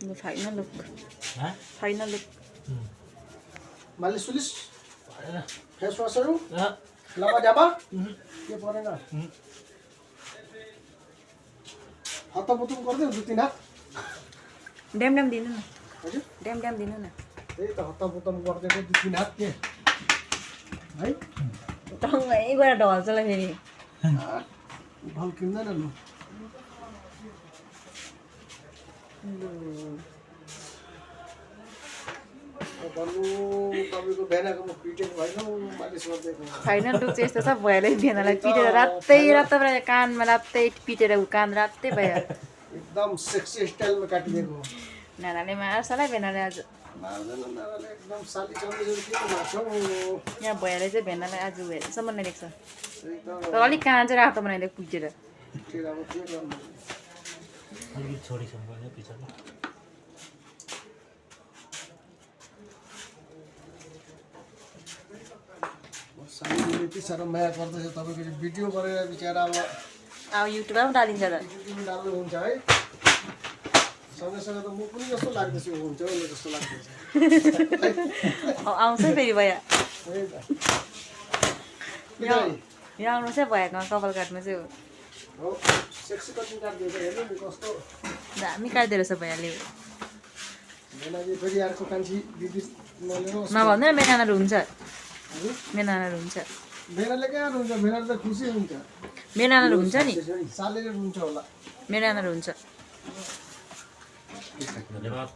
The final look. Hah? Final look. मालिस sluice परेन face वासहरू अँ, लामा ढ्यापा उहुँ, के परेन उहुँ। हतपतुम गर्दै 2-3 हात Dem दिनु न हजुर dem दिनु न त्यही त हतपतुम गर्दैको 2-3 हात के है टङ्गै गएर ढल्छ ल फेरि ढल किन्दैन लु भन्नु तपाईँको भेनाको म पिटेको होइन मालिस गरिदिएको फाइनल लुक चाहिँ यस्तो छ भैयाले भेनालाई पिटेर रातै कानमा रातै पिटेर कान रातै भयो एकदम सेक्सी स्टाइलमा काटिदिएको नानाले मार्छ होला भेनाले आज मार्दैन नानाले एकदम साली चम्मेसहरू के को मार्छौ यहाँ भैयाले चाहिँ भेनालाई आज हेरेसम्म बनाइदिएको छ एकदम तर अलिक कान चाहिँ रातो बनाइदिएको पिटेर फिर अब के गर्नु अलिकति छोडिसम्म पनि पछाडि सालीले यति साह्रो माया गर्दैछ तपाईँको चाहिँ भिडियो गरेर बिचरा अब अब युट्युबमा पनि डालिन्छ त युट्युबमा डाल्नुहुन्छ है सँगसँगै त म पनि जस्तो लाग्दैछु हुन्छ उसले जस्तो लाग्दैछ अब आउँछ फेरि भैया है त यहाँ यहाँ आउनु चाहिँ भैयाकोमा कपाल काट्नु चाहिँ हो सेक्सी कटिङ काटिदिएको हेर्नु नि कस्तो दामी काट्दो रहेछ भैयाले भेनाले फेरि अर्को कान्छी दिदी नलिनुहोस् नभन्नु न मेरो नानाहरू हुन्छ हजुर मेरो नानाहरू हुन्छ भेनाले कहाँ हुन्छ भेनाले त खुसी हुन्छ मेरो नानाहरू हुन्छ नि सालीले रुन्छ होला मेरो नानाहरू हुन्छ धन्यवाद